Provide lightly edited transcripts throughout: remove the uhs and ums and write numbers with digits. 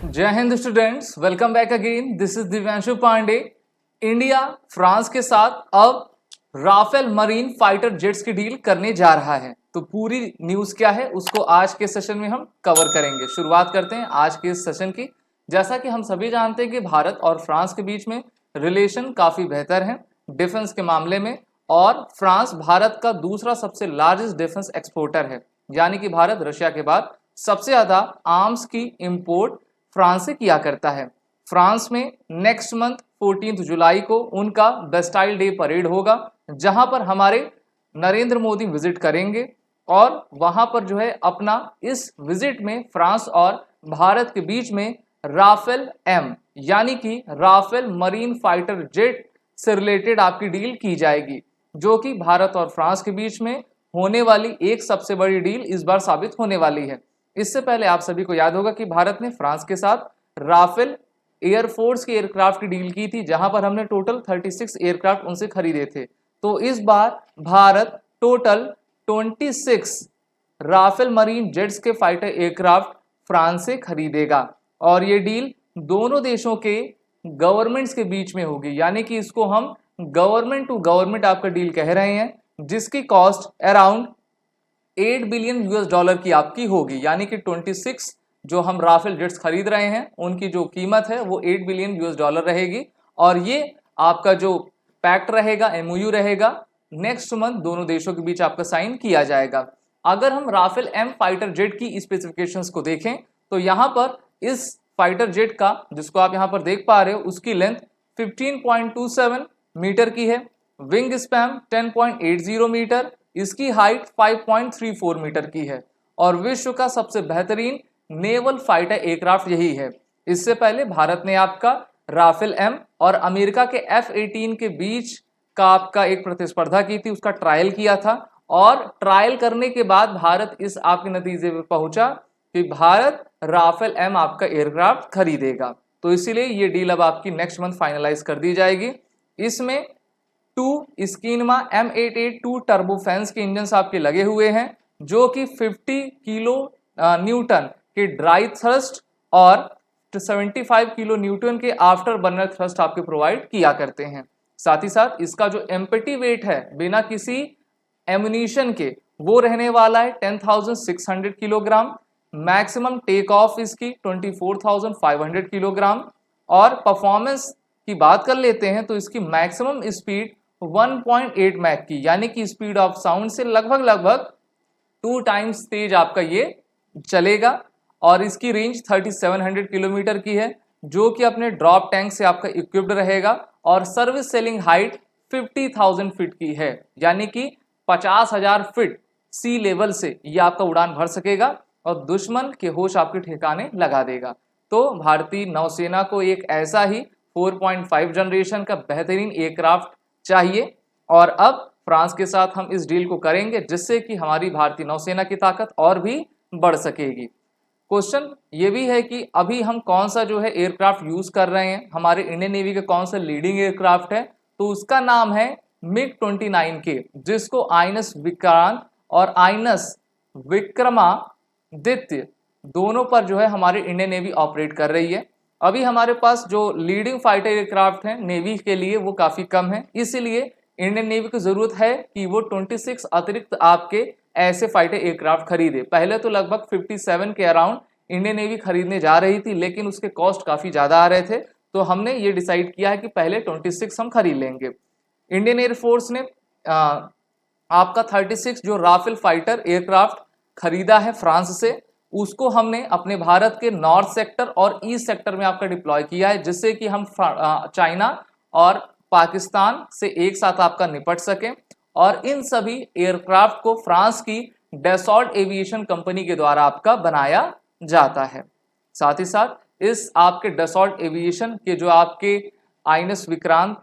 जय हिंद students, welcome back again. This is Divyanshu Pandey. India France के साथ अब राफेल मरीन फाइटर जेट्स की डील करने जा रहा है। तो पूरी न्यूज क्या है उसको आज के सेशन में हम कवर करेंगे। शुरुआत करते हैं आज के इस सेशन की। जैसा कि हम सभी जानते हैं कि भारत और फ्रांस के बीच में रिलेशन काफी बेहतर है डिफेंस के मामले में, और फ्रांस भारत का दूसरा सबसे लार्जेस्ट डिफेंस एक्सपोर्टर है, यानी कि भारत रशिया के बाद सबसे ज्यादा आर्म्स की इंपोर्ट फ्रांस से किया करता है। फ्रांस में नेक्स्ट मंथ 14 जुलाई को उनका बेस्टाइल डे परेड होगा, जहां पर हमारे नरेंद्र मोदी विजिट करेंगे और वहां पर जो है अपना इस विजिट में फ्रांस और भारत के बीच में राफेल एम यानी कि राफेल मरीन फाइटर जेट से रिलेटेड आपकी डील की जाएगी, जो कि भारत और फ्रांस के बीच में होने वाली एक सबसे बड़ी डील इस बार साबित होने वाली है। इससे पहले आप सभी को याद होगा कि भारत ने फ्रांस के साथ राफेल एयरफोर्स के एयरक्राफ्ट की डील की थी, जहां पर हमने टोटल 36 एयरक्राफ्ट उनसे खरीदे थे। तो इस बार Bharat total 26 Rafale marine jets के फाइटर एयरक्राफ्ट फ्रांस से खरीदेगा, और ये डील दोनों देशों के गवर्नमेंट्स के बीच में होगी, यानी कि इसको हम गवर्नमेंट टू गवर्नमेंट आपका डील कह रहे हैं, जिसकी cost around 8 billion US dollar की आपकी होगी। यानी कि 26 जो हम राफेल जेट्स खरीद रहे हैं उनकी जो कीमत है वो 8 बिलियन यूएस डॉलर रहेगी, और ये आपका जो पैक्ट रहेगा, एमओयू रहेगा, नेक्स्ट मंथ दोनों देशों के बीच आपका साइन किया जाएगा। अगर हम राफेल एम फाइटर जेट की स्पेसिफिकेशंस को देखें तो यहाँ पर इस फाइटर जेट का, जिसको आप यहाँ पर देख पा रहे हो, उसकी लेंथ 15.27 मीटर की है, विंग स्पैन 10.80 मीटर, इसकी हाइट 5.34 मीटर की है, और विश्व का सबसे बेहतरीन नेवल फाइटर एयरक्राफ्ट यही है। इससे पहले भारत ने आपका राफेल एम और अमेरिका के F-18 के बीच का आपका एक प्रतिस्पर्धा की थी, उसका ट्रायल किया था, और ट्रायल करने के बाद भारत इस आपके नतीजे पर पहुंचा कि भारत राफेल एम आपका एयरक्राफ्ट खरीदेगा। तो इसीलिए ये डील अब आपकी नेक्स्ट मंथ फाइनलाइज कर दी जाएगी। इसमें 2 स्कीनमा M882 टर्बोफैंस के इंजन आपके लगे हुए हैं, जो कि 50 किलो न्यूटन के ड्राई थ्रस्ट और 75 किलो न्यूटन के आफ्टर बर्नर थ्रस्ट आपके प्रोवाइड किया करते हैं। साथ ही साथ इसका जो एम्प्टी वेट है बिना किसी एमुनिशन के वो रहने वाला है 10,600 किलोग्राम। मैक्सिमम टेक ऑफ इसकी 24,500 किलोग्राम, और परफॉर्मेंस की बात कर लेते हैं तो इसकी मैक्सिमम स्पीड 1.8 मैक की, यानी कि स्पीड ऑफ साउंड से लगभग 2 टाइम्स तेज आपका ये चलेगा, और इसकी रेंज 3700 किलोमीटर की है, जो कि अपने ड्रॉप टैंक से आपका इक्विप्ड रहेगा, और सर्विस सेलिंग हाइट 50,000 फीट की है, यानी कि 50,000 फीट सी लेवल से ये आपका उड़ान भर सकेगा और दुश्मन के होश आपके ठिकाने लगा देगा। तो भारतीय नौसेना को एक ऐसा ही 4.5 जनरेशन का बेहतरीन एयरक्राफ्ट चाहिए, और अब फ्रांस के साथ हम इस डील को करेंगे, जिससे कि हमारी भारतीय नौसेना की ताकत और भी बढ़ सकेगी। क्वेश्चन ये भी है कि अभी हम कौन सा जो है एयरक्राफ्ट यूज कर रहे हैं, हमारे इंडियन नेवी का कौन सा लीडिंग एयरक्राफ्ट है, तो उसका नाम है MiG-29K, जिसको आइनस विक्रांत और आइनस विक्रमादित्य दोनों पर जो है हमारे इंडियन नेवी ऑपरेट कर रही है। अभी हमारे पास जो लीडिंग फाइटर एयरक्राफ्ट है नेवी के लिए वो काफी कम है, इसीलिए इंडियन नेवी को जरूरत है कि वो 26 अतिरिक्त आपके ऐसे फाइटर एयरक्राफ्ट खरीदे। पहले तो लगभग 57 के अराउंड इंडियन नेवी खरीदने जा रही थी, लेकिन उसके कॉस्ट काफी ज्यादा आ रहे थे, तो हमने ये डिसाइड किया है कि पहले 26 हम खरीद लेंगे। इंडियन एयरफोर्स ने आपका 36 जो राफेल फाइटर एयरक्राफ्ट खरीदा है फ्रांस से, उसको हमने अपने भारत के नॉर्थ सेक्टर और ईस्ट सेक्टर में आपका डिप्लॉय किया है, जिससे कि हम चाइना और पाकिस्तान से एक साथ आपका निपट सकें, और इन सभी एयरक्राफ्ट को फ्रांस की डैसॉल्ट एविएशन कंपनी के द्वारा आपका बनाया जाता है। साथ ही साथ इस आपके डैसॉल्ट एविएशन के जो आपके आइनस विक्रांत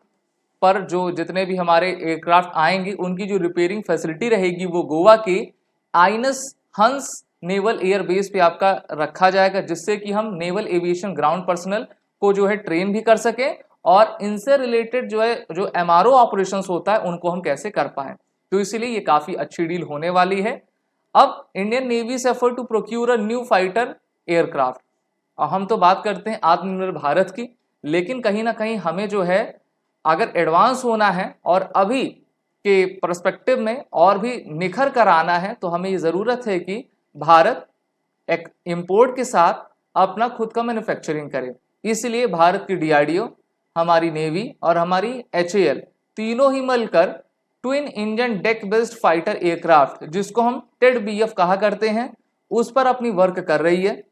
पर जो जितने भी हमारे एयरक्राफ्ट आएंगे उनकी जो रिपेयरिंग फैसिलिटी रहेगी वो गोवा के आइनस हंस नेवल एयर बेस पे आपका रखा जाएगा, जिससे कि हम नेवल एविएशन ग्राउंड पर्सनल को जो है ट्रेन भी कर सके, और इनसे रिलेटेड जो है जो एमआरओ ऑपरेशंस होता है उनको हम कैसे कर पाएं। तो इसीलिए ये काफी अच्छी डील होने वाली है। अब इंडियन नेवी से effort to procure a new fighter aircraft, और हम तो बात करते हैं आत्मनिर्भर भारत की, लेकिन कहीं ना कहीं हमें जो है अगर एडवांस होना है और अभी के पर्सपेक्टिव में और भी निखर कर आना है, तो हमें ये ज़रूरत है कि भारत एक इम्पोर्ट के साथ अपना खुद का मैन्युफैक्चरिंग करे। इसलिए भारत की DRDO, हमारी नेवी और हमारी HAL तीनों ही मिलकर twin engine deck based fighter aircraft, जिसको हम TED-BF कहा करते हैं, उस पर अपनी वर्क कर रही है।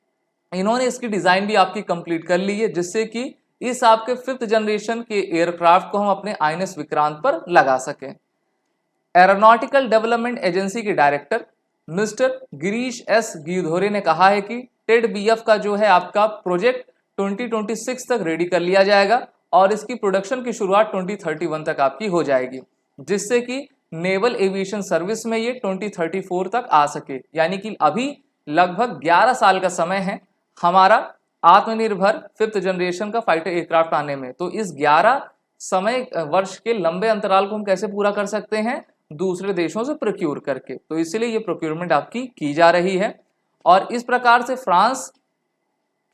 इन्होंने इसकी डिज़ाइन भी आपकी कंप्लीट कर ली है, जिससे कि इस आपके 5th जनरेशन के एयरक्राफ्ट को हम अपने INS विक्रांत पर लगा सकें। एरोनॉटिकल डेवलपमेंट एजेंसी के डायरेक्टर मिस्टर गिरीश S गिरधोरे ने कहा है कि TED-BF का जो है आपका प्रोजेक्ट 2026 तक रेडी कर लिया जाएगा और इसकी प्रोडक्शन की शुरुआत 2031 तक आपकी हो जाएगी, जिससे कि नेवल एविएशन सर्विस में ये 2034 तक आ सके। यानी कि अभी लगभग 11 साल का समय है हमारा आत्मनिर्भर 5th जनरेशन का फाइटर एयरक्राफ्ट आने में। तो इस 11 समय वर्ष के लंबे अंतराल को हम कैसे पूरा कर सकते हैं? दूसरे देशों से प्रोक्यूर करके। तो इसलिए ये प्रोक्यूरमेंट आपकी की जा रही है और इस प्रकार से फ्रांस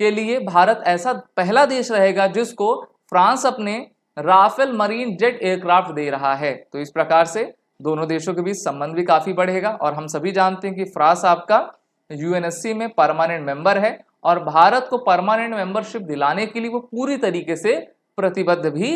के लिए भारत ऐसा पहला देश रहेगा जिसको फ्रांस अपने राफेल मरीन जेट एयरक्राफ्ट दे रहा है। तो इस प्रकार से दोनों देशों के बीच संबंध भी काफी बढ़ेगा और हम सभी जानते हैं कि फ्रांस आपका UNSC में परमानेंट मेंबर है और भारत को परमानेंट मेंबरशिप दिलाने के लिए वो पूरी तरीके से प्रतिबद्ध भी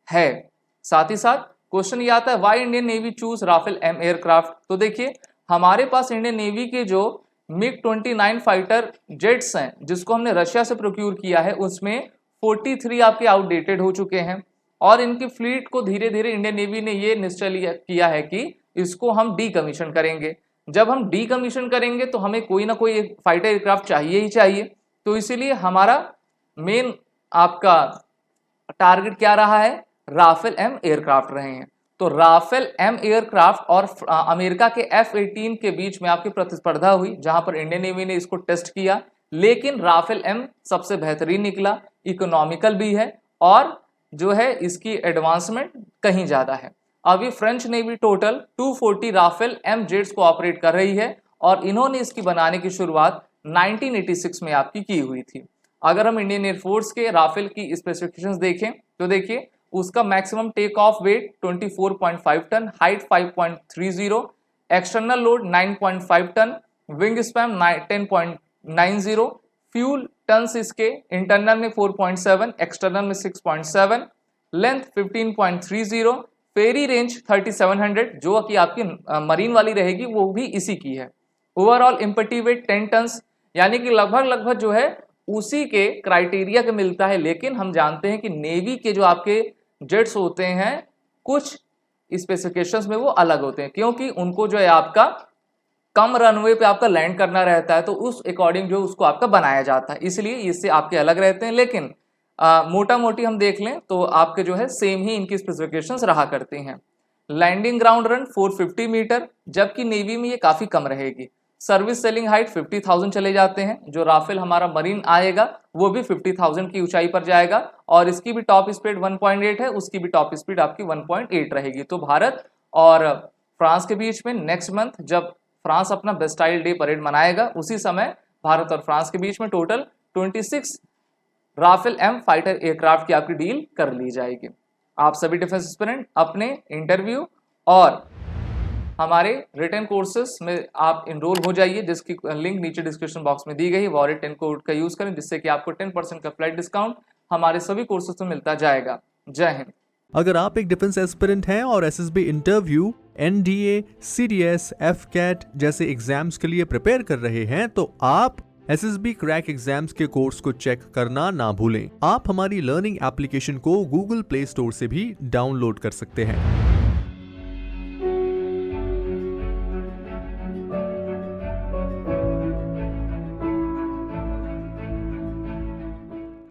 है। साथ ही साथ क्वेश्चन ये आता है, why Indian navy choose Rafale M aircraft. तो देखिए हमारे पास इंडियन नेवी के जो MiG-29 फाइटर जेट्स हैं, जिसको हमने रशिया से प्रोक्यूर किया है, उसमें 43 आपके आउटडेटेड हो चुके हैं और इनकी फ्लीट को धीरे धीरे इंडियन नेवी ने ये निश्चय किया है कि इसको हम डीकमीशन करेंगे। जब हम डीकमीशन करेंगे तो हमें कोई ना कोई एक फाइटर एयरक्राफ्ट चाहिए ही चाहिए। तो इसीलिए हमारा मेन आपका टारगेट क्या रहा है? राफेल M एयरक्राफ्ट रहे हैं। तो राफेल M एयरक्राफ्ट और अमेरिका के F-18 के बीच में आपकी प्रतिस्पर्धा हुई, जहां पर इंडियन नेवी ने इसको टेस्ट किया, लेकिन राफेल M सबसे बेहतरीन निकला, इकोनॉमिकल भी है और जो है इसकी एडवांसमेंट कहीं ज्यादा है। अभी French navy total 240 Rafale M jets को ऑपरेट कर रही है और इन्होंने इसकी बनाने की शुरुआत 1986 में आपकी की हुई थी। अगर हम इंडियन एयरफोर्स के राफेल की स्पेसिफिकेशंस देखें तो देखिए उसका maximum take off weight 24.5 ton, height 5.30, external load 9.5 ton, wing span 10.90, फ्यूल टन्स इसके इंटरनल में 4.7, एक्सटर्नल में 6.7, लेंथ 15.30, फेरी रेंज 3700 जो कि आपकी मरीन वाली रहेगी वो भी इसी की है। ओवरऑल इम्पटी वेट 10 टन्स, यानी कि लगभग जो है उसी के क्राइटेरिया के मिलता है। लेकिन हम जानते हैं कि नेवी के जो आपके जेट्स होते हैं कुछ स्पेसिफिकेशंस में वो अलग होते हैं, क्योंकि उनको जो है आपका कम रनवे पे आपका लैंड करना रहता है, तो उस अकॉर्डिंग जो उसको आपका बनाया जाता है, इसलिए इससे आपके अलग रहते हैं। लेकिन मोटा मोटी हम देख लें तो आपके जो है सेम ही इनकी स्पेसिफिकेशंस रहा करती हैं। लैंडिंग ग्राउंड रन 450 मीटर, जबकि नेवी में ये काफी कम रहेगी। सर्विस सेलिंग हाइट 50,000 चले जाते हैं। जो राफेल हमारा मरीन आएगा वो भी 50,000 की ऊंचाई पर जाएगा और इसकी भी टॉप स्पीड 1.8 है, उसकी भी टॉप स्पीड आपकी 1.8 रहेगी। तो भारत और फ्रांस के बीच में नेक्स्ट मंथ जब फ्रांस अपना बेस्टाइल डे परेड मनाएगा, उसी समय भारत और फ्रांस के बीच में total 26 Rafale M fighter aircraft की आपकी डील कर ली जाएगी। आप सभी डिफेंस एस्पिरेंट अपने इंटरव्यू और हमारे रिटन कोर्सेज में आप इनरोल हो जाइए, जिसकी लिंक नीचे डिस्क्रिप्शन बॉक्स में दी गई है। वॉरेट 10 कोड का यूज करें, जिससे कि आपको 10% का फ्लाइट डिस्काउंट हमारे सभी कोर्सेज में मिलता जाएगा। जय हिंद। अगर आप एक डिफेंस एस्पिरेंट हैं और SSB interview, NDA, CDS, FCAT जैसे एग्जाम्स के लिए प्रिपेयर कर रहे हैं तो आप SSB क्रैक एग्जाम्स के कोर्स को चेक करना ना भूलें। आप हमारी लर्निंग एप्लीकेशन को Google प्ले स्टोर से भी डाउनलोड कर सकते हैं।